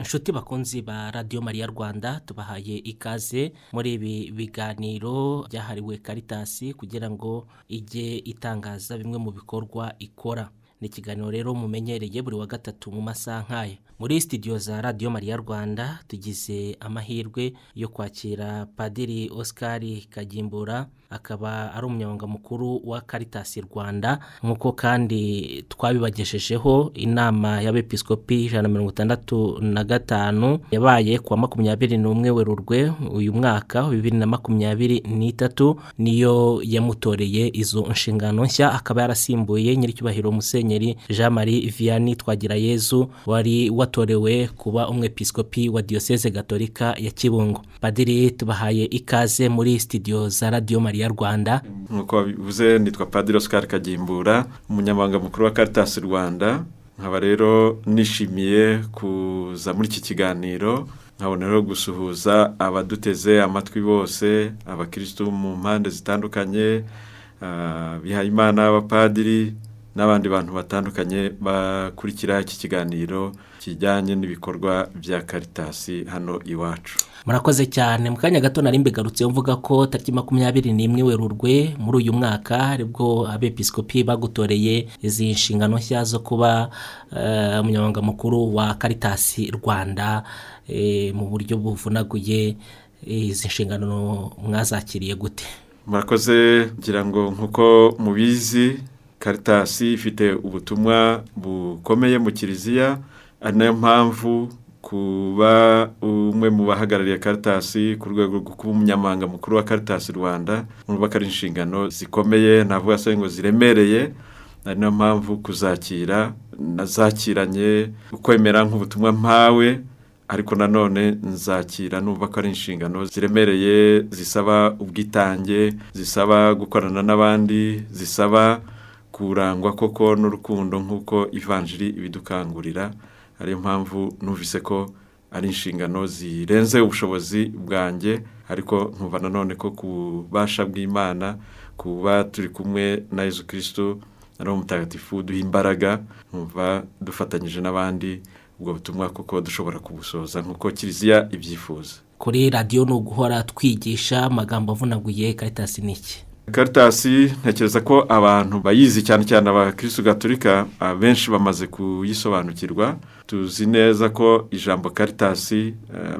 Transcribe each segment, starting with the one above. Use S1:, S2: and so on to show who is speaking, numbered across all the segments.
S1: Inshuti bakunzi ba Radio Maria Rwanda tubahaye ikaze muri ibi biganiro byahariwe Caritas kugira ngo ijye itangaza bimwe mu bikorwa ikora. Ni ikiganiro rero mumenyereye buri wa gatatu mu masaha nk'aya. Muri studio za Radio Maria Rwanda tugize amahirwe yo kwakira Padiri Oscar Kagimbura, akaba ari umunyamabanga mukuru wa Caritas Rwanda, nkuko kandi twabibageshejeho inama y'abepiskopi 165 yabaye kuwa 21 Werurwe uyu mwaka 2023, niyo yamutoreye izo nshingano nshya, akaba yarasimbuye nyiricyubahiro Musenyeri Jean Marie Vianney Twagirayezu wari watorewe kuba umwepiskopi wa Diocese Gatolika ya Kibungo. Padiri, tubahaye ikaze muri studio za Radio Maria Rwanda.
S2: Nkuko bivuze, nitwa Padiri Oscar Kagimbura, umunyamabanga mukuru wa Caritas Rwanda. Nkaba rero nishimiye kuza muri iki kiganiro, nkabona rero gusuhuza abaduteze amatwi bose, abakristo mu mpande zitandukanye, bihayimana, abapadiri n'abandi bantu batandukanye bakurikira iki kiganiro kijyanye n'ibikorwa bya Caritas hano iwacu.
S1: Murakoze cyane. Mu kanya gato nari mbigarutse mvuga ko tariki 21 Werurwe muri uyu mwaka aribwo abepiskopi bagutoreye izi nshingano nshya zo kuba umunyamabanga mukuru wa Caritas Rwanda. Mu buryo buvunaguye, izi nshingano mwazakiriye gute?
S2: Murakoze. Ngira ngo nkuko mubizi, Caritas ifite ubutumwa bukomeye mu Kiliziya, ari nayo mpamvu kuba umwe mu bahagarariye Caritas ku rwego rwo kuba umunyamabanga mukuru wa Caritas Rwanda, urumva ko ari inshingano zikomeye, navuga se ngo ziremereye. Ari nayo mpamvu kuzakira nazakiranye ukwemera nk'ubutumwa mpawe, ariko nanone nzakira numva ko ari inshingano ziremereye, zisaba ubwitange, zisaba gukorana n'abandi, zisaba kurangwa koko n'urukundo nk'uko ivanjiri ibidukangurira. Ariyo mpamvu numvise ko ari inshingano zirenze ubushobozi bwanjye, ariko nkumva nanone ko kubasha bw'Imana, kuba turi kumwe na Yesu Kristo ari umutagatifu duha imbaraga, nkumva dufatanyije n'abandi ubwo butumwa koko dushobora kubusoza nk'uko Kiliziya ibyifuza.
S1: Kuri radio no guhora twigisha amagambo avunaguye, Caritas niki?
S2: Caritas ntekereza ko abantu bayizi cyane cyane abakristo Gatolika benshi bamaze kuyisobanukirwa. Tuzi neza ko ijambo Caritas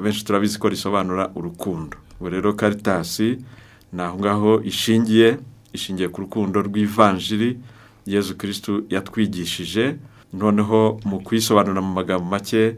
S2: benshi turabizi ko risobanura urukundo. Ubu rero Caritas naho ngaho ishingiye ku rukundo rw'ivanjiri Yesu Kristo yatwigishije. Noneho mu kwisobanura mu magambo make,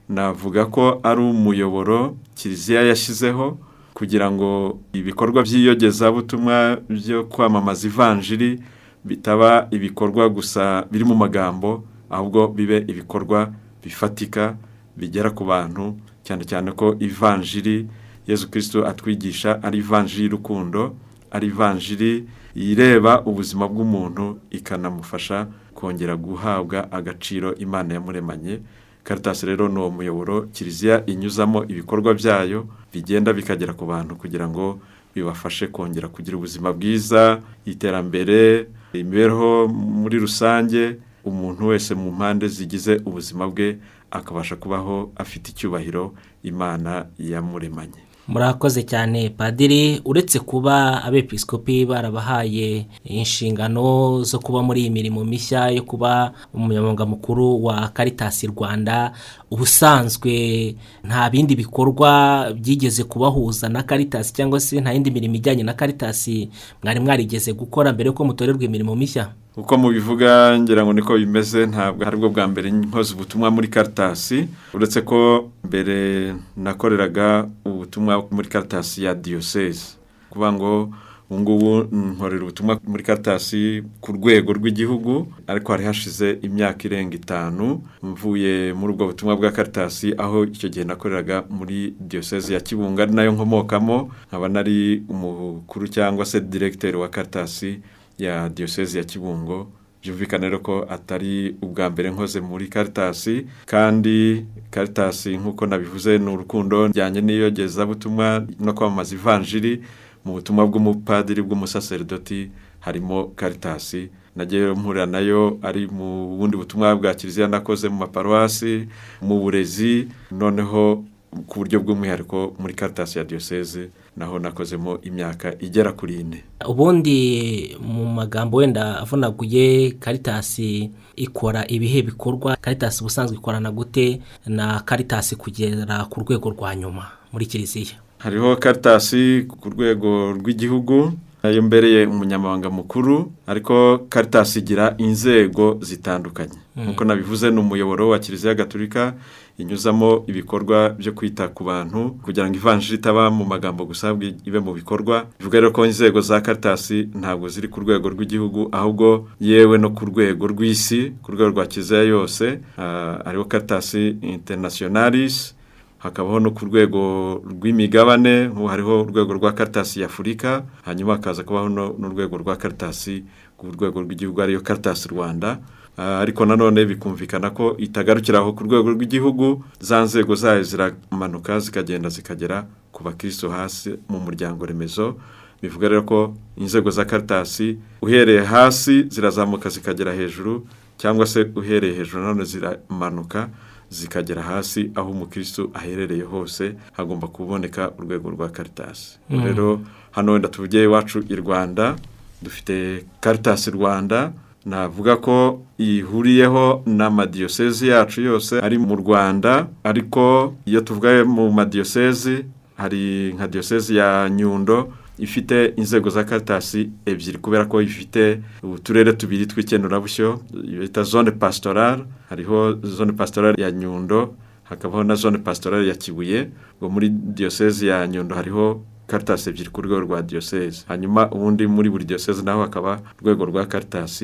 S2: navuga ko ari umuyoboro Kiliziya yashyizeho kugira ngo ibikorwa by'iyogezabutumwa byo kwamamaza ivanjiri bitaba ibikorwa gusa biri mu magambo, ahubwo bibe ibikorwa bifatika bigera ku bantu, cyane cyane ko ivanjiri Yesu Kristo atwigisha ari ivanjiri y'urukundo, ari ivanjiri ireba ubuzima bw'umuntu ikanamufasha kongera guhabwa agaciro Imana yamuremanye. Caritas rero ni umuyoboro Kiliziya inyuzamo ibikorwa byayo bigenda bikagera ku bantu kugira ngo bibafashe kongera kugira ubuzima bwiza, iterambere, imibereho muri rusange, umuntu wese mu mpande zigize ubuzima bwe akabasha kubaho afite icyubahiro Imana yamuremanye.
S1: Murakoze cyane Padiri. Uretse kuba abepiskopi barabahaye inshingano zo kuba muri iyi mirimo mishya yo kuba umunyamabanga mukuru wa Caritas Rwanda, ubusanzwe nta bindi bikorwa byigeze kubahuza na Caritas, cyangwa se nta yindi mirimo ijyanye na Caritas mwari mwarigeze gukora mbere yuko mutorerwa imirimo mishya?
S2: Uko mubivuga ngira ngo niko bimeze. Ntabwo hari bwo bwa mbere nkoze ubutumwa muri Caritas, uretse ko mbere nakoreraga ubutumwa muri Caritas ya Diocese. Kuvuga ngo ubungubu nkorera ubutumwa muri Caritas ku rwego rw'igihugu, ariko hari hashize imyaka irenga 5 mvuye muri ubwo butumwa bwa Caritas, aho icyo gihe nakoreraga muri Diocese ya Kibungo nayo nkomokamo, nkaba nari umukuru cyangwa se directeur wa Caritas ya Diocese ya Kibungo. Byumvikana rero ko atari ubwa mbere nkoze muri Caritas, kandi Caritas nk'uko nabivuze ni urukundo njyanye n'iyogezabutumwa no kwamamaza ivanjiri mu butumwa bw'umupadiri bw'umusaserdoti harimo Caritas. Nagiye mpura nayo ari mu bundi butumwa bwa kiliziya nakoze mu maparuwasi, mu burezi, noneho ku buryo bw'umwihariko muri Caritas ya diocese naho nakozemo imyaka igera kuri 4.
S1: Ubundi mu magambo wenda avunaguye, Caritas ikora ibihe bikorwa? Caritas ubusanzwe ikorana gute na Caritas kugera ku rwego rwa nyuma muri kiliziya?
S2: Hariho Caritas ku rwego rw'igihugu nayo mbereye umunyamabanga mukuru, ariko Caritas igira inzego zitandukanye. Nkuko nabivuze, ni umuyoboro wa Kiliziya Gatolika inyuzamo ibikorwa byo kwita ku bantu kugira ngo ivanjiri itaba mu magambo gusa ibe mu bikorwa. Bivuga rero ko inzego za Caritas ntabwo ziri ku rwego rw'igihugu, ahubwo yewe no ku rwego rw'isi, ku rwego rwa Kiliziya yose. Hariho Caritas Internationalis, hakabaho no ku rwego rw'imigabane, hariho urwego rwa Caritas y'Afurika, hanyuma hakaza kubaho n'urwego rwa Caritas ku rwego rw'igihugu ariyo Caritas Rwanda. Ariko nanone bikumvikana ko itagarukiraho ku rwego rw'igihugu, za nzego zayo ziramanuka zikagenda zikagera ku bakristo hasi mu muryango remezo. Bivuga rero ko inzego za Caritas uhereye hasi zirazamuka zikagera hejuru, cyangwa se uhereye hejuru nanone ziramanuka zikagera hasi. Aho umukristo aherereye hose hagomba kuboneka urwego rwa Caritas. Rero hano wenda tuvugiye iwacu i Rwanda dufite Caritas Rwanda, navuga ko ihuriyeho n'amadiyosezi yacu yose ari mu Rwanda. Ariko iyo tuvuga mu madiyosezi, hari nka diyosezi ya Nyundo ifite inzego za Caritas ebyiri, kubera ko ifite uturere tubiri tw'ikenurabushyo bita zone pastorale. Hariho zone pastorale ya Nyundo, hakabaho na zone pastorale ya Kibuye. Ngo muri diyosezi ya Nyundo hariho Caritas ebyiri ku rwego rwa diyosezi, hanyuma ubundi muri buri diyosezi naho hakaba urwego rwa Caritas.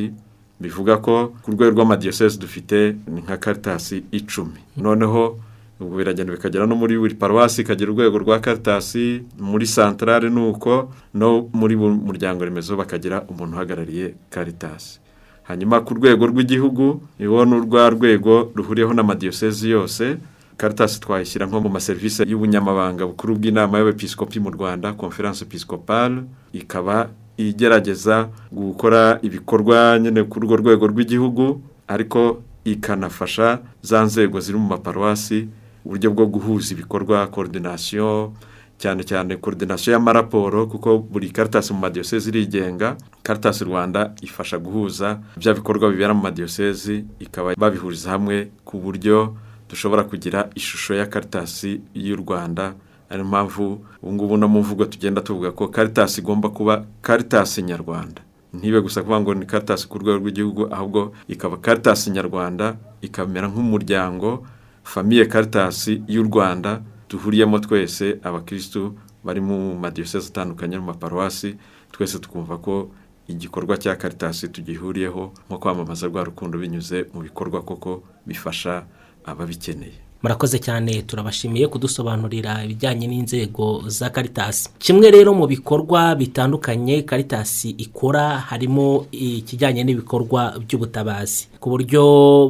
S2: Bivuga ko ku rwego rw'amadiyosezi dufite nka Caritas 10. Noneho ubwo biragenda bikagera no muri buri paruwasi ikagira urwego rwa Caritas, muri centrale nuko, no muri muryango remezo bakagira umuntu uhagarariye Caritas. Hanyuma ku rwego rw'igihugu niho n'urwa rwego ruhuriyeho n'amadiyosezi yose. Caritas twayishyira nko mu maserivisi y'ubunyamabanga bukuru bw'inama y'abepiskopi mu Rwanda, Conference Episcopale, ikaba igerageza gukora ibikorwa nyine kuri urwo rwego rw'igihugu, ariko ikanafasha za nzego ziri mu maparuwasi uburyo bwo guhuza ibikorwa, coordination, cyane cyane coordination y'amaraporo, kuko buri Caritas mu madiyosezi irigenga. Caritas Rwanda ifasha guhuza bya bikorwa bibera mu madiyosezi, ikaba babihuriza hamwe ku buryo dushobora kugira ishusho ya Caritas y'u Rwanda. Ari mpamvu ubungubu no mu mvugo tugenda tuvuga ko Caritas igomba kuba Caritas Nyarwanda, ntibe gusa kuvuga ngo ni Caritas ku rwego rw'igihugu, ahubwo ikaba Caritas Nyarwanda, ikamera nk'umuryango, famille Caritas y'u Rwanda, duhuriyemo twese abakristo bari mu madiyosezi atandukanye mu maparuwasi. Twese tukumva ko igikorwa cya Caritas tugihuriyeho nko kwamamaza rwa rukundo binyuze mu bikorwa koko bifasha ababikeneye.
S1: Murakoze cyane, turabashimiye kudusobanurira ibijyanye n'inzego za Caritas. Kimwe rero mu bikorwa bitandukanye Caritas ikora harimo ikijyanye n'ibikorwa by'ubutabazi. Ku buryo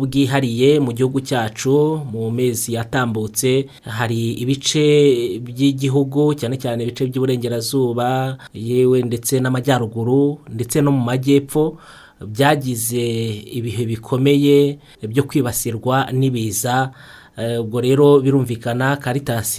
S1: bwihariye mu gihugu cyacu mu mezi yatambutse, hari ibice by'igihugu cyane cyane ibice by'uburengerazuba, yewe ndetse n'amajyaruguru ndetse no mu majyepfo, byagize ibihe bikomeye byo kwibasirwa n'ibiza. Ubwo rero birumvikana Caritas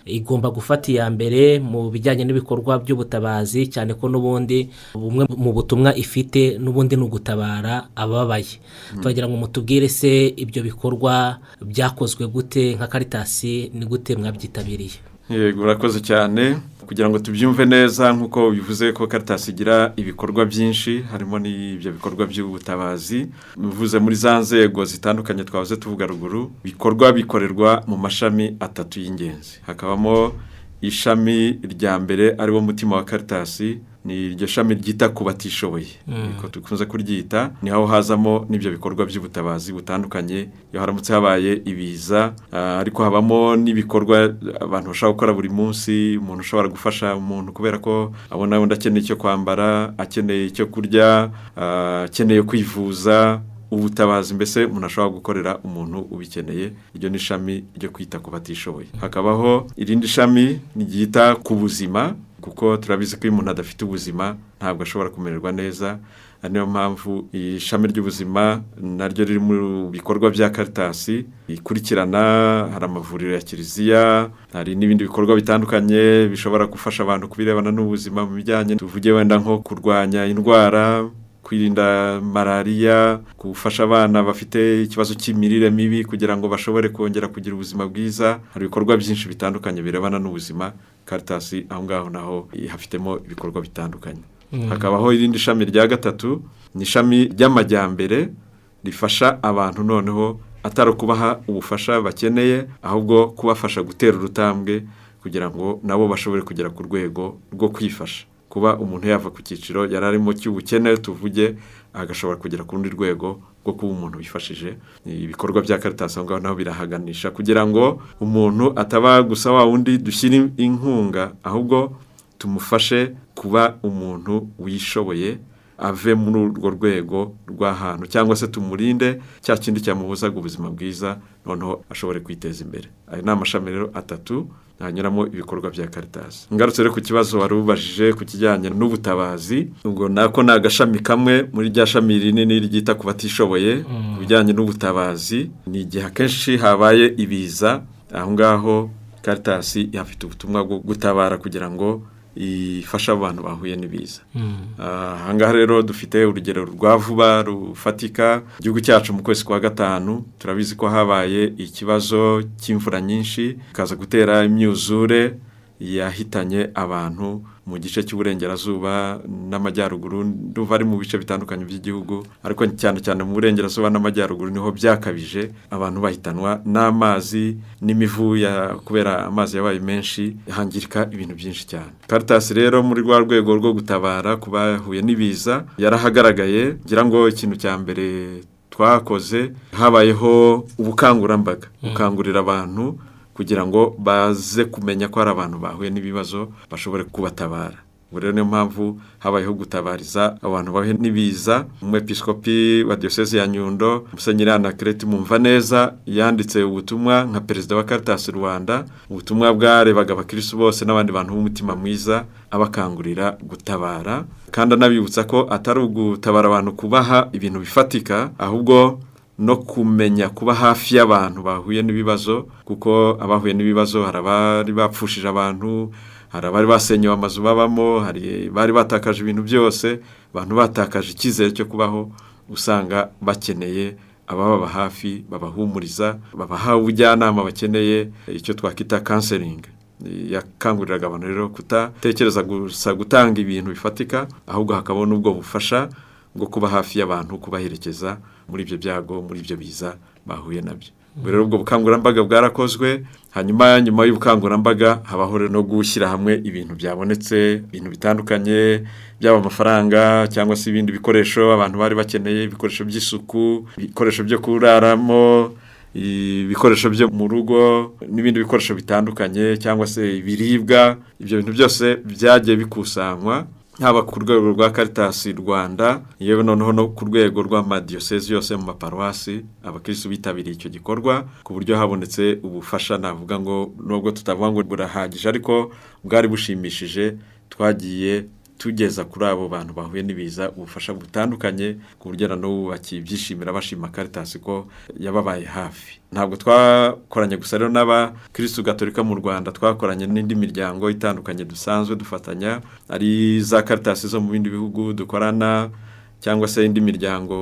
S1: igomba gufata iya mbere mu bijyanye n'ibikorwa by'ubutabazi, cyane ko n'ubundi bumwe mu butumwa ifite n'ubundi ni ugutabara ababaye. Turagira ngo mutubwire se ibyo bikorwa byakozwe gute nka Caritas, ni gute mwabyitabiriye?
S2: Yego, urakoze cyane. Kugira ngo tubyumve neza, nk'uko bivuze ko Caritas igira ibikorwa byinshi, harimo n'ibyo bikorwa by'ubutabazi. Bivuze muri za nzego zitandukanye twavuze tuvuga ruguru, bikorwa bikorerwa mu mashami 3 y'ingenzi. Hakabamo ishami rya mbere ariwo mutima wa Caritas, ni iryo shami ryita ku batishoboye, niko dukunze kuryita. Niho hazamo n'ibyo bikorwa by'ubutabazi butandukanye iyo haramutse habaye ibiza, ariko habamo n'ibikorwa abantu bashaka gukora buri munsi. Umuntu ushobora gufasha umuntu kubera ko abona undi akeneye icyo kwambara, akeneye icyo kurya, akeneye kwivuza, ubutabazi mbese umuntu ashobora gukorera umuntu ubikeneye. Iryo ni ishami ryo kwita ku batishoboye. Hakabaho irindi shami ryita ku buzima kuko turabizi ko iyo umuntu adafite ubuzima ntabwo ashobora kumererwa neza. niyo mpamvu ishami ry'ubuzima naryo riri mu bikorwa bya Caritas ikurikirana. Hari amavuriro ya kiliziya, hari n'ibindi bikorwa bitandukanye bishobora gufasha abantu kubirebana n'ubuzima mu bijyanye tuvuge wenda nko kurwanya indwara, kwirinda malaria, gufasha abana bafite ikibazo cy'imirire mibi kugira ngo bashobore kongera kugira ubuzima bwiza. Hari ibikorwa byinshi bitandukanye birebana n'ubuzima. Caritas aho ngaho naho hafitemo ibikorwa bitandukanye. Hakabaho irindi shami rya gatatu, ni ishami ry'amajyambere rifasha abantu noneho atari kubaha ubufasha bakeneye, ahubwo kubafasha gutera urutambwe kugira ngo nabo bashobore kugera ku rwego rwo kwifasha. Kuba umuntu yava ku cyiciro yararimo cy'ubukene tuvuge agashobora kugera ku rundi rwego rwo kuba umuntu wifashije. Ibikorwa bya Caritas aho ngaho naho birahaganisha kugira ngo umuntu ataba gusa wa wundi dushyira inkunga, ahubwo tumufashe kuba umuntu wishoboye, ave muri urwo rwego rw'ahantu, cyangwa se tumurinde cya kindi cyamubuzaga ubuzima bwiza noneho ashobore kwiteza imbere. Ayo ni amashami rero atatu hanyuramo ibikorwa bya Caritas. Ngarutse rero ku kibazo wari ubajije ku kijyanye n'ubutabazi, ubwo nako ni agashami kamwe muri rya shami rinini ryita ku batishoboye. Ku bijyanye n'ubutabazi ni igihe akenshi habaye ibiza, aho ngaho Caritas ifite ubutumwa bwo gutabara kugira ngo ifasha abantu bahuye n'ibiza. Aha ngaha rero dufite urugero rwa vuba rufatika. Igihugu cyacu mu kwezi kwa gatanu turabizi ko habaye ikibazo cy'imvura nyinshi ikaza gutera imyuzure yahitanye abantu mu gice cy'uburengerazuba n'amajyaruguru. Ndumva ari mu bice bitandukanye by'igihugu, ariko cyane cyane mu burengerazuba n'amajyaruguru niho byakabije, abantu bahitanwa n'amazi n'imivu kubera amazi yabaye menshi, hangirika ibintu byinshi cyane. Caritas rero muri rwa rwego rwo gutabara ku bahuye n'ibiza yarahagaragaye. Ngira ngo ikintu cya mbere twakoze, habayeho ubukangurambaga, gukangurira abantu kugira ngo baze kumenya ko hari abantu bahuye n'ibibazo bashobore kubatabara. Ubwo rero niyo mpamvu habayeho gutabariza abantu bahuye n'ibiza. Umwepiskopi wa Diocese ya Nyundo, Musenyeri Anaclet Mumvaneza, yanditse ubutumwa nka perezida wa Caritas Rwanda, ubutumwa bwarebaga abakristo bose n'abandi bantu b'umutima mwiza, abakangurira gutabara, kandi anabibutsa ko atari ugutabara abantu kubaha ibintu bifatika, ahubwo no kumenya kuba hafi y'abantu bahuye n'ibibazo, kuko abahuye n'ibibazo hari abari bapfushije abantu, hari abari basenyewe amazu babamo, hari bari batakaje ibintu byose, abantu batakaje icyizere cyo kubaho. Usanga bakeneye abababa hafi, babahumuriza, babaha ubujyanama bakeneye, icyo twakita counseling. Yakanguriraga abantu rero kutatekereza gusa gutanga ibintu bifatika, ahubwo hakabona ubwo bufasha bwo kuba hafi y'abantu, kubaherekeza muri ibyo byago, muri ibyo biza bahuye nabyo. Rero ubwo bukangurambaga bwarakozwe. Hanyuma nyuma y'ubukangurambaga habaho no gushyira hamwe ibintu byabonetse, ibintu bitandukanye, byaba amafaranga cyangwa se ibindi bikoresho abantu bari bakeneye, ibikoresho by'isuku, ibikoresho byo kuraramo, ibikoresho byo mu rugo n'ibindi bikoresho bitandukanye, cyangwa se ibiribwa. Ibyo bintu byose byagiye bikusanywa, haba ku rwego rwa Caritas Rwanda, yewe noneho no ku rwego rw'amadiyosezi yose mu maparuwasi. Abakristo bitabiriye icyo gikorwa ku buryo habonetse ubufasha, navuga ngo nubwo tutavuga ngo burahagije, ariko bwari bushimishije. Twagiye tugeza kuri abo bantu bahuye n'ibiza ubufasha butandukanye, ku buryo na n'ubu bakibyishimira, bashima Caritas ko yababaye hafi. Ntabwo twakoranye gusa rero n'abakristo gatolika mu Rwanda, twakoranye n'indi miryango itandukanye dusanzwe dufatanya, ari za Caritas zo mu bindi bihugu dukorana, cyangwa se indi miryango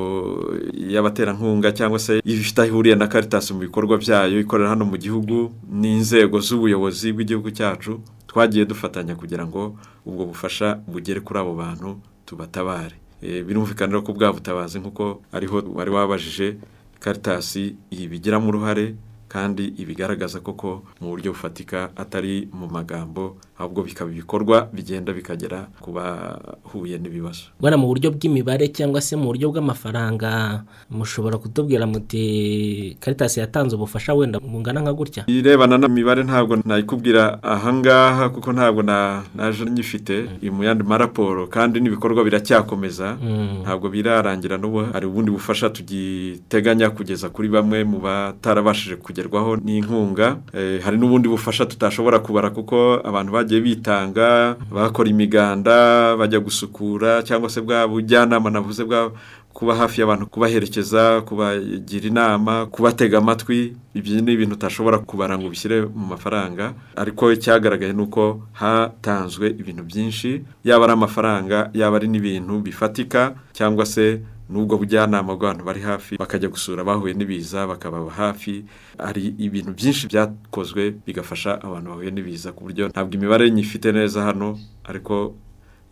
S2: y'abaterankunga, cyangwa se ifite ihuriye na Caritas mu bikorwa byayo ikorera hano mu gihugu, n'inzego z'ubuyobozi bw'igihugu cyacu. Twagiye dufatanya kugira ngo ubwo bufasha bugere kuri abo bantu, tubatabare. Birumvikana ko bwa butabazi nk'uko ariho wari wabajije, Caritas ibigiramo uruhare kandi ibigaragaza koko mu buryo bufatika, atari mu magambo, ahubwo bikaba ibikorwa bigenda bikagera ku bahuye n'ibibazo.
S1: Bwana, mu buryo bw'imibare cyangwa se mu buryo bw'amafaranga, mushobora kutubwira muti Caritas yatanze ubufasha wenda bungana nka gutya? Irebana
S2: n'imibare ntabwo nayikubwira ahangaha, kuko ntabwo naje nyifite mu yandi maraporo, kandi n'ibikorwa biracyakomeza. Ntabwo birarangira, n'ubu hari ubundi bufasha tugiteganya kugeza kuri bamwe mu batarabashije kugerwaho n'inkunga. Hari n'ubundi bufasha tutashobora kubara kuko abantu bagiye bitanga bakora imiganda bajya gusukura cyangwa se bwa bujyanama navuze bwa kuba hafi y'abantu kubaherekeza kubagira inama kubatega amatwi ibyo ni ibintu utashobora kubara ngo bishyire mu mafaranga ariko icyagaragaye nuko hatanzwe ibintu byinshi yaba ari amafaranga yaba ari n'ibintu bifatika cyangwa se nubwo bujyanama bw'abantu bari hafi bakajya gusura bahuye n'ibiza bakababa hafi ari ibintu byinshi byakozwe bigafasha abantu bahuye n'ibiza ku buryo ntabwo imibare nyifite neza hano ariko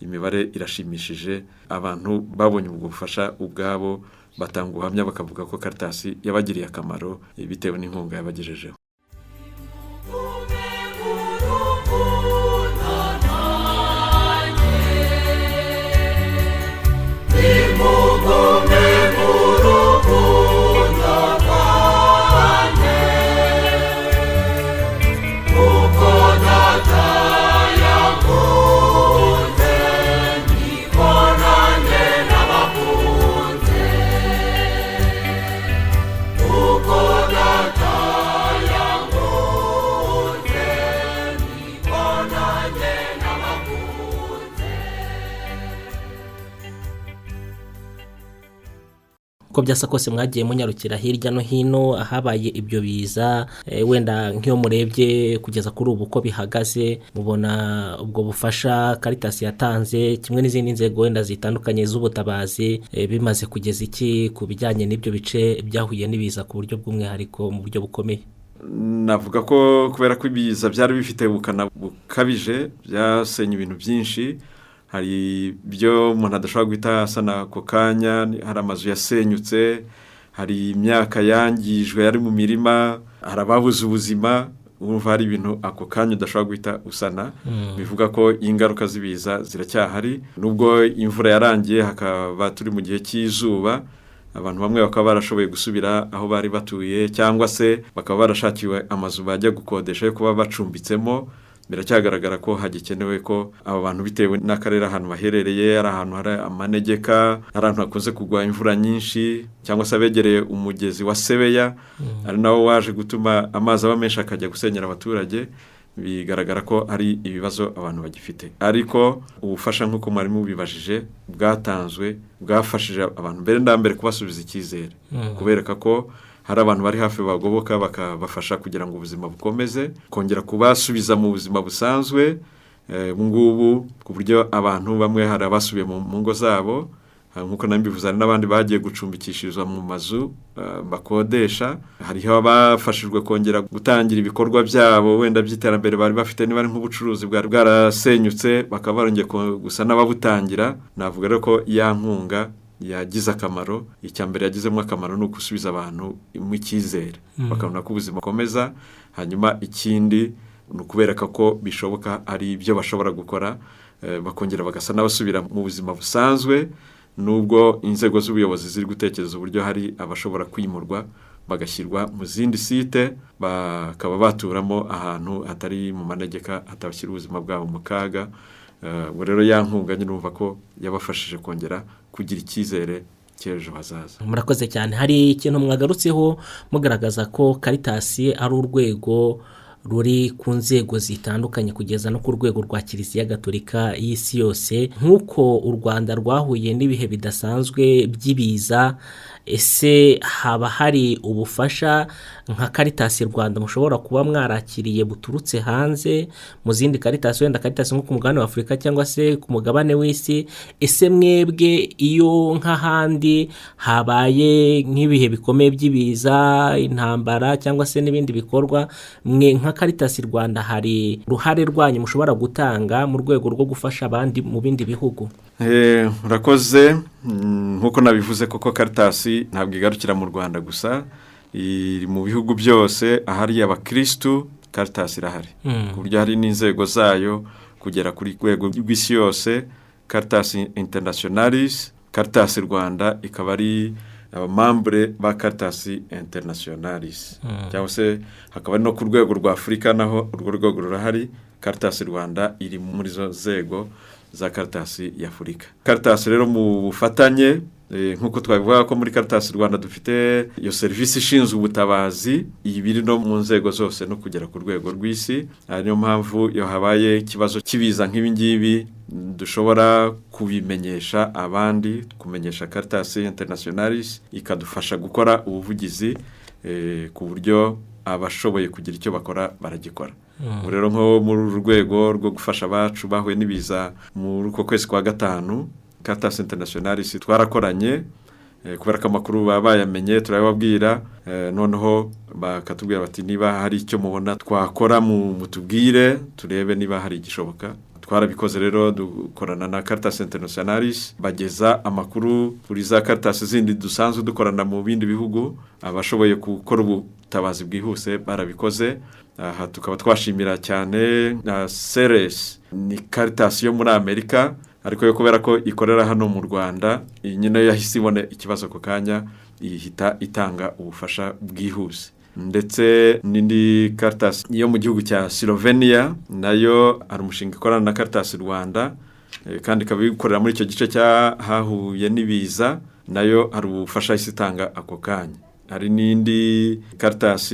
S2: imibare irashimishije abantu babonye ubwo bufasha ubwabo batanga ubuhamya bakavuga ko Caritas yabagiriye akamaro bitewe n'inkunga yabagejejeho.
S1: Ko byasa kose mwagiye munyarukira hirya no hino ahabaye ibyo biza wenda nk'iyo murebye kugeza kuri ubu ko bihagaze mubona ubwo bufasha Caritas yatanze kimwe n'izindi nzego wenda zitandukanye z'ubutabazi bimaze kugeza iki ku bijyanye n'ibyo bice byahuye n'ibiza ku buryo bw'umwihariko mu buryo bukomeye?
S2: Navuga ko kubera ko ibiza byari bifite ubukana bukabije byasenye ibintu byinshi hari ibyo umuntu adashobora guhita asana ako kanya hari amazu yasenyutse hari imyaka yangijwe yari mu mirima hari ababuze ubuzima urumva hari ibintu ako kanya udashobora guhita usana bivuga ko ingaruka z'ibiza ziracyahari nubwo imvura yarangiye hakaba turi mu gihe cy'izuba abantu bamwe bakaba barashoboye gusubira aho bari batuye cyangwa se bakaba barashakiwe amazu bajya gukodesha yo kuba bacumbitsemo biracyagaragara ko hagikenewe ko aba bantu bitewe n'akarere ahantu baherereye ari ahantu hari amanegeka ari ahantu hakunze kugwa imvura nyinshi cyangwa se abegereye umugezi wa Sebeya ari nawo waje gutuma amazi aba menshi akajya gusenyera abaturage bigaragara ko ari ibibazo abantu bagifite ariko ubufasha nk'uko mwari mubibajije bwatanzwe bwafashije abantu mbere ndambere kubasubiza icyizere kubereka ko hari abantu bari hafi bagoboka bakabafasha kugira ngo ubuzima bukomeze kongera kubasubiza mu buzima busanzwe ngubu ku buryo abantu bamwe hari abasubiye mu ngo zabo nk'uko nabivuze n'abandi bagiye gucumbikishirizwa mu mazu bakodesha hariho abafashijwe kongera gutangira ibikorwa byabo wenda by'iterambere bari bafite niba ari nk'ubucuruzi bwari bwarasenyutse bakaba barongeye gusa n'ababutangira navuga rero ko ya nkunga yagize akamaro icyambere yagizemo akamaro no gusubiza abantu mu cyizere bakabona ko ubuzima bukomeza hanyuma ikindi no kubereka ko bishoboka ari ibyo bashobora gukora bakongera bagasa n'abasubira mu buzima busanzwe nubwo inzego z'ubuyobozi ziri gutekereza uburyo hari abashobora kwimurwa bagashyirwa mu zindi site bakaba baturamo ahantu hatari mu manegeka hatabashyira ubuzima bwabo mu kaga ubwo rero ya nkunga nyirumva ko yabafashije kongera kugira icyizere cy'ejo hazaza.
S1: Murakoze cyane hari ikintu mwagarutseho mugaragaza ko Caritas ari urwego ruri ku nzego zitandukanye kugeza no ku rwego rwa Kiliziya Gatolika y'isi yose nk'uko u Rwanda rwahuye n'ibihe bidasanzwe by'ibiza ese haba hari ubufasha nka Caritas Rwanda mushobora kuba mwarakiriye buturutse hanze mu zindi Caritas wenda Caritas nko ku mugabane wa Afurika cyangwa se ku mugabane w'isi ese mwebwe iyo nk'ahandi habaye nk'ibihe bikomeye by'ibiza intambara cyangwa se n'ibindi bikorwa mwe nka Caritas Rwanda hari ruhare rwanyu mushobora gutanga mu rwego rwo gufasha abandi mu bindi bihugu?
S2: Murakoze nkuko nabivuze koko Caritas ntabwo igarukira mu Rwanda gusa iri mu bihugu byose ahari abakristu Caritas irahari ku buryo hari n'inzego zayo kugera kuri rwego rw'isi yose Caritas Internationalis Caritas Rwanda ikaba ari abamambure ba Caritas Internationalis cyangwa se hakaba no ku rwego rwa Afurika naho urwo rwego rurahari Caritas Rwanda iri muri zo nzego za Caritas y'Afurika. Caritas rero mu bufatanye nk'uko twabivuga ko muri Caritas Rwanda dufite iyo serivisi ishinzwe ubutabazi ibiri no mu nzego zose no kugera ku rwego rw'isi. Niyo mpamvu iyo habaye ikibazo kibiza nk'ibi ngibi dushobora kubimenyesha abandi, kumenyesha Caritas Internationalis ikadufasha gukora ubuvugizi ku buryo abashoboye kugira icyo bakora baragikora. Rero nko mu rwego rwo gufasha abacu bahuye n'ibiza muri uko kwezi kwa gatanu, Caritas Internationalis twarakoranye kubera ko amakuru bayamenye turababwira, noneho bakatubwira bati niba hari icyo mubona twakora mutubwire turebe niba hari igishoboka. Twarabikoze rero dukorana na Caritas Internationalis bageza amakuru kuri za Caritas zindi dusanzwe dukorana mu bindi bihugu, abashoboye gukora ubutabazi bwihuse barabikoze. Aha tukaba twashimira cyane na Ceres, ni Caritas yo muri Amerika ariko yo kubera ko ikorera hano mu Rwanda nyine yahise ibone ikibazo ku kanya ihita itanga ubufasha bwihuse. Ndetse n'indi Caritas yo mu gihugu cya Slovenia nayo ari umushinga ikorana na Caritas Rwanda kandi ikaba ikorera muri icyo gice cyahahuye n'ibiza, nayo hari ubufasha isitanga ako kanya. Hari n'indi Caritas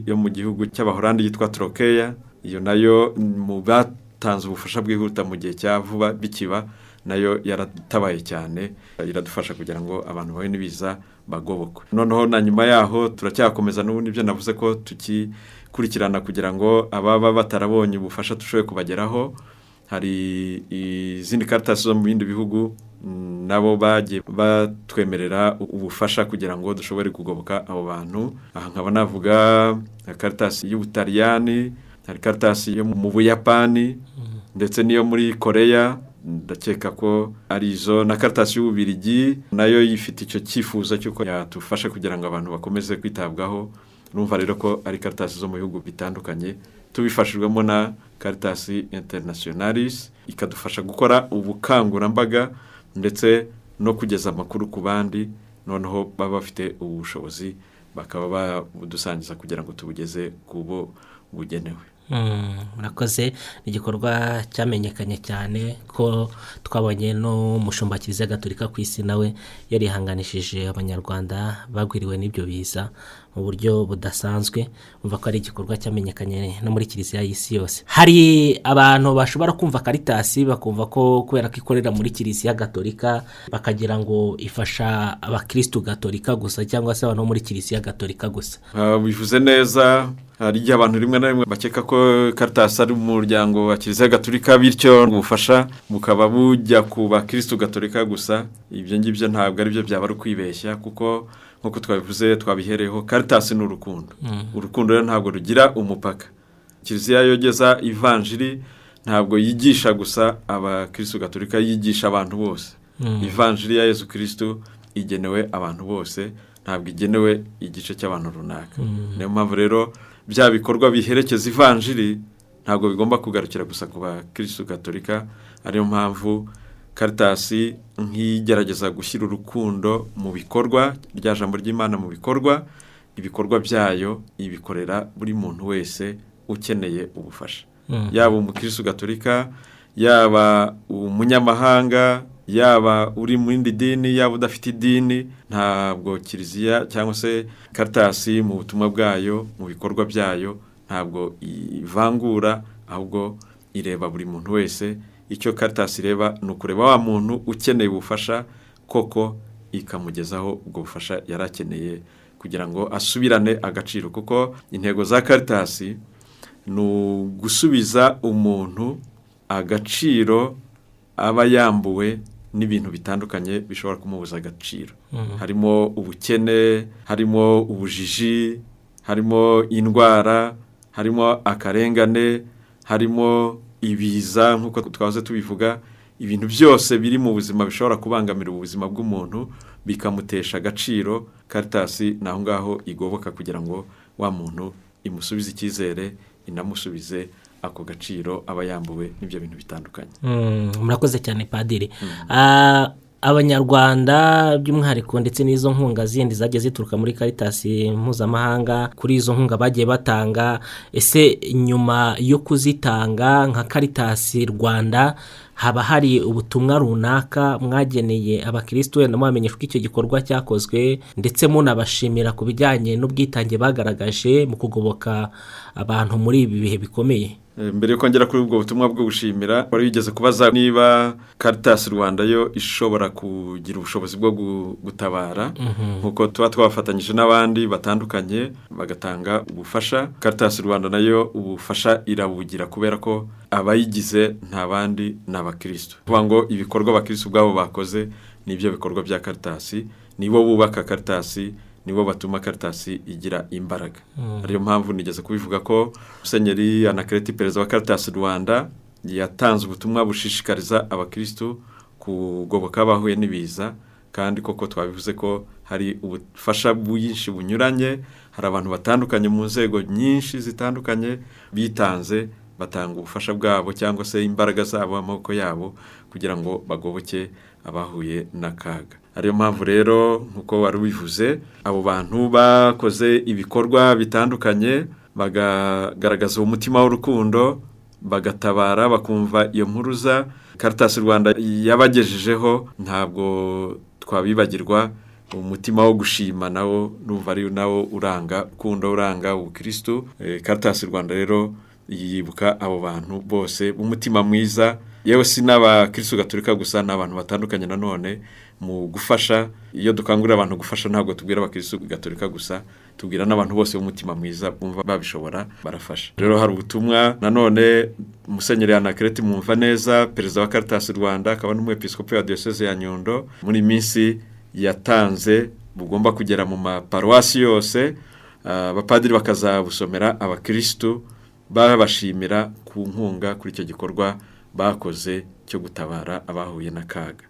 S2: yo mu gihugu cy'Abahorandi yitwa Trokeya, iyo nayo mu batanze ubufasha bwihuta mu gihe cya vuba bikiba, nayo yaratabaye cyane iradufasha kugira ngo abantu bahe n'ibiza bagobokwe. Noneho na nyuma yaho turacyakomeza n'ubundi byo navuze ko tukikurikirana kugira ngo ababa batarabonye ubufasha tushoboye kubageraho. Hari izindi Caritas zo mu bindi bihugu nabo bagiye batwemerera ubufasha kugira ngo dushobore kugoboka abo bantu. Aha nkaba navuga Caritas y'Ubutaliyani, hari Caritas yo mu Buyapani ndetse n'iyo muri Korea, ndakeka ko ari izo, na Caritas y'Ububiligi nayo yifite icyo cyifuzo cy'uko yatufasha kugira ngo abantu bakomeze kwitabwaho. Numva rero ko ari Caritas zo mu bihugu bitandukanye tubifashijwemo na Caritas Internationalis ikadufasha gukora ubukangurambaga ndetse no kugeza amakuru ku bandi, noneho baba bafite ubushobozi bakaba badusangiza kugira ngo tubugeze ku bo bugenewe.
S1: Murakoze. Ni igikorwa cyamenyekanye cyane ko twabonye no mushumba Kiliziya Gatolika ku isi nawe yarihanganishije abanyarwanda bagwiriwe n'ibyo biza mu buryo budasanzwe. Umva ko ari igikorwa cyamenyekanye no muri Kiliziya y'isi yose. Hari abantu bashobora kumva Caritas bakumva ko kubera ko ikorera muri Kiliziya Gatolika bakagira ngo ifasha abakristo Gatolika gusa cyangwa se abantu muri Kiliziya Gatolika gusa.
S2: Bivuze neza. Hari igihe abantu rimwe na rimwe bakeka ko Caritas ari umuryango wa Kiliziya Gatolika bityo ubufasha bukaba bujya ku bakristo Gatolika gusa. Ibyo ngibyo ntabwo ari byo byaba ari kwibeshya, kuko nk'uko twabivuze twabihereyeho, Caritas ni urukundo. Urukundo rero ntabwo rugira umupaka. Kiliziya yogeza ivanjiri ntabwo yigisha gusa abakristo Gatolika, yigisha abantu bose. Ivanjiri ya Yesu Kristo igenewe abantu bose, ntabwo igenewe igice cy'abantu runaka. Niyo mpamvu rero bya bikorwa biherekeza ivanjiri ntabwo bigomba kugarukira gusa ku bakristo Gatolika. Ariyo mpamvu Caritas nk'igerageza gushyira urukundo mu bikorwa, rya jambo ry'Imana mu bikorwa, ibikorwa byayo ibikorera buri muntu wese ukeneye ubufasha. Yaba umukristo Gatolika, yaba umunyamahanga, yaba uri mu yindi dini, yaba udafite idini, ntabwo Kiliziya cyangwa se Caritas mu butumwa bwayo, mu bikorwa byayo ntabwo ivangura, ahubwo ireba buri muntu wese. Icyo Caritas ireba ni ukureba wa muntu ukeneye ubufasha koko ikamugezaho ubwo bufasha yarakeneye kugira ngo asubirane agaciro, kuko intego za Caritas ni gusubiza umuntu agaciro aba yambuwe n'ibintu bitandukanye bishobora kumubuza agaciro. Harimo ubukene, harimo ubujiji, harimo indwara, harimo akarengane, harimo ibiza nk'uko twahoze tubivuga. Ibintu byose biri mu buzima bishobora kubangamira ubuzima bw'umuntu bikamutesha agaciro, Caritas naho ngaho igoboka kugira ngo wa muntu imusubize icyizere, inamusubize ako gaciro aba yambuwe n'ibyo bintu bitandukanye.
S1: Murakoze cyane Padiri. abanyarwanda by'umwihariko ndetse n'izo nkunga zindi zagiye zituruka muri Caritas mpuzamahanga kuri izo nkunga bagiye batanga, ese nyuma yo kuzitanga nka Caritas Rwanda haba hari ubutumwa runaka mwageneye abakristo wenda mwamenyeshwa ko icyo gikorwa cyakozwe, ndetse munabashimira ku bijyanye n'ubwitange bagaragaje mu kugoboka abantu muri ibi bihe bikomeye?
S2: Mbere yo kongera kuri ubwo butumwa bwo gushimira, wari wigeze kubaza niba Caritas Rwanda yo ishobora kugira ubushobozi bwo gutabara nkuko tuba twafatanyije n'abandi batandukanye bagatanga ubufasha. Caritas Rwanda nayo ubufasha irabugira kubera ko abayigize nta bandi n'abakristo. Kuvuga ngo ibikorwa abakristo ubwabo bakoze nibyo bikorwa bya Caritas, nibo bubaka Caritas, nibo batuma Caritas igira imbaraga. Ariyo mpamvu nigeze kubivuga ko Musenyeri Anakereti, perezida wa Caritas Rwanda, yatanze ubutumwa bushishikariza abakristo kugoboka abahuye n'ibiza, kandi koko twabivuze ko hari ubufasha bwinshi bunyuranye, hari abantu batandukanye mu nzego nyinshi zitandukanye bitanze batanga ubufasha bwabo cyangwa se imbaraga zabo, amaboko yabo, kugira ngo bagoboke abahuye n'akaga. Ariyo mpamvu rero nkuko wari ubivuze, abo bantu bakoze ibikorwa bitandukanye bagagaragaza umutima w'urukundo, bagatabara, bakumva iyo mpuruza Caritas Rwanda yabagejejeho, ntabwo twabibagirwa. Umutima wo gushima nawo numva ari nawo uranga rukundo, uranga ubukristo. Caritas Rwanda rero yibuka abo bantu bose b'umutima mwiza, yewe si n'abakristo gatolika gusa, n'abantu batandukanye nanone mu gufasha. Iyo dukangurira abantu gufasha ntabwo tubwira abakristo gatolika gusa, tubwira n'abantu bose b'umutima mwiza bumva babishobora barafasha. Rero hari ubutumwa nanone Musenyeri Anakereti Mwumvaneza, perezida wa Caritas Rwanda, akaba n'umwepiskopi wa diocese ya Nyundo, muri minsi yatanze bugomba kugera mu maparuwasi yose, abapadiri bakazabusomera abakristo babashimira ku nkunga kuri icyo gikorwa bakoze cyo gutabara abahuye n'akaga.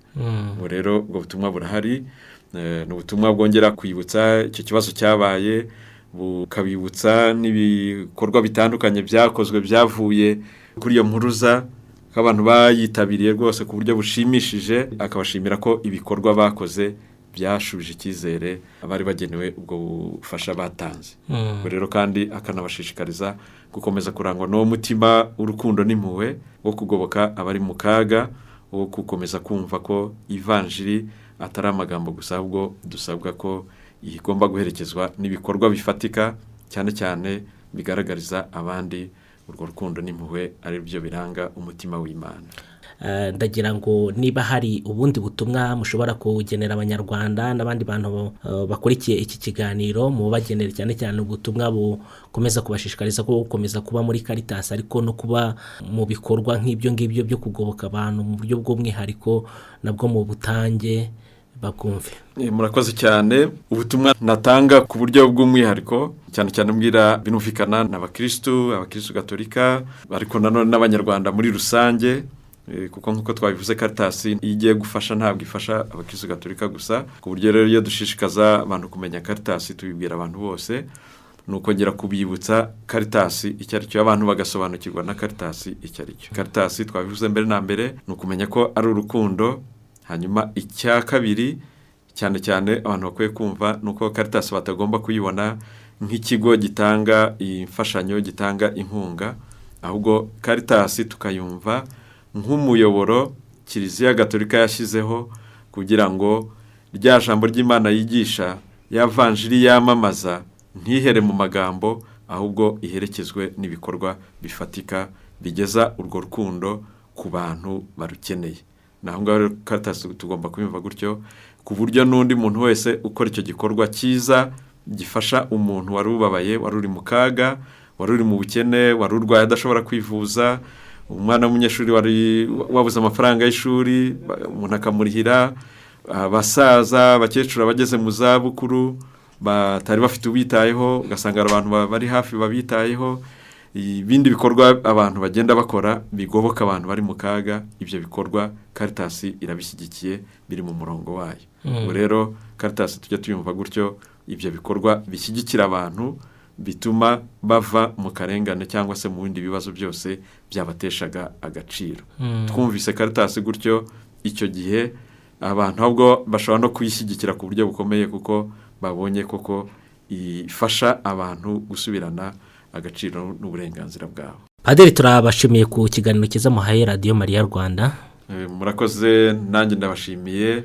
S2: Rero ubwo butumwa burahari, ni ubutumwa bwongera kwibutsa icyo kibazo cyabaye, bukabibutsa n'ibikorwa bitandukanye byakozwe byavuye kuri iyo mpuruza, ko abantu bayitabiriye rwose ku buryo bushimishije, akabashimira ko ibikorwa bakoze byashubije icyizere abari bagenewe ubwo bufasha batanze. Rero kandi akanabashishikariza gukomeza kurangwa n'uwo mutima w'urukundo n'impuhwe wo kugoboka abari mu kaga, wo gukomeza kumva ko ivanjiri atari amagambo gusa, ahubwo dusabwa ko igomba guherekezwa n'ibikorwa bifatika, cyane cyane bigaragariza abandi urwo rukundo n'impuhwe ari byo biranga umutima w'Imana.
S1: Ndagira ngo niba hari ubundi butumwa mushobora kugenera abanyarwanda n'abandi bantu bakurikiye iki kiganiro, mu bagenera cyane cyane ubutumwa bukomeza kubashishikariza ko gukomeza kuba muri Caritas, ariko no kuba mu bikorwa nk'ibyo ngibyo byo kugoboka abantu mu buryo bw'umwihariko nabwo mu butange bakumve.
S2: Murakoze cyane. Ubutumwa natanga ku buryo bw'umwihariko cyane cyane mbwira binumvikana n'abakristo gatolika, ariko nanone n'abanyarwanda muri rusange, kuko nkuko twabivuze Caritas igiye gufasha ntabwo ifasha abakristo gatolika gusa, ku buryo rero iyo dushishikaza abantu kumenya Caritas tubibwira abantu bose, nukongera kubibutsa Caritas icyo ari cyo, abantu bagasobanukirwa na Caritas icyo ari cyo. Caritas twabivuze mbere na mbere ni ukumenya ko ari urukundo. Hanyuma icya kabiri cyane cyane abantu bakwiye kumva nuko Caritas batagomba kuyibona nk'ikigo gitanga imfashanyo, gitanga inkunga, ahubwo Caritas tukayumva nk'umuyoboro Kiliziya Gatolika yashyizeho kugira ngo rya jambo ry'Imana yigisha, ya vanjiri yamamaza, ntihere mu magambo, ahubwo iherekezwe n'ibikorwa bifatika bigeza urwo rukundo ku bantu barukeneye. Naho ngaho Caritas tugomba kubimva gutyo, ku buryo n'undi muntu wese ukora icyo gikorwa cyiza gifasha umuntu wari ubabaye, wari uri mu kaga, wari uri mu bukene, wari urwaye adashobora kwivuza, umwana w'umunyeshuri wari wabuze amafaranga y'ishuri umuntu akamurihira, abasaza, abakecuru, abageze mu za bukuru batari bafite ubitayeho, ugasanga abantu bari hafi babitayeho. Ibindi bikorwa abantu bagenda bakora bigoboka abantu bari mu kaga, ibyo bikorwa Caritas irabishyigikiye, biri mu murongo wayo. Rero Caritas tujya tuyumva gutyo, ibyo bikorwa bishyigikira abantu, bituma bava mu karengane cyangwa se mu bindi bibazo byose byabateshaga agaciro. Twumvise Caritas gutyo, icyo gihe abantu ahubwo bashobora no kuyishyigikira ku buryo bukomeye kuko babonye koko ifasha abantu gusubirana agaciro n'uburenganzira bwabo.
S1: Padiri, turabashimiye ku kiganiro cyiza muhaye Radio Maria Rwanda.
S2: Murakoze, nanjye ndabashimiye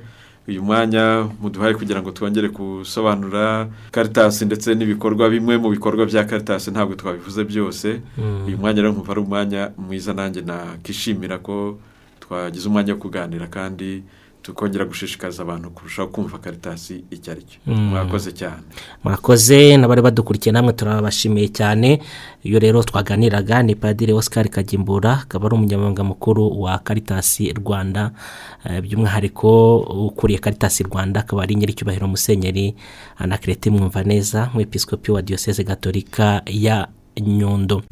S2: uyu mwanya muduhaye kugira ngo twongere gusobanura Caritas ndetse n'ibikorwa bimwe mu bikorwa bya Caritas, ntabwo twabivuze byose. Uyu mwanya rero nkumva ari umwanya mwiza, nanjye nakishimira ko twagize umwanya wo kuganira kandi tukongera gushishikariza abantu kurushaho kumva Caritas icyo ari cyo. Mwakoze cyane.
S1: Mwakoze, n'abari badukurikiye namwe turabashimiye cyane. Iyo rero twaganiraga ni Padiri Oscar Kagimbura, akaba ari umunyamabanga mukuru wa Caritas Rwanda, by'umwihariko ukuriye Caritas Rwanda akaba ari nyiricyubahiro Musenyeri Anaclet Mwumvaneza, umwepiskopi wa Diocese Gatolika ya Nyundo.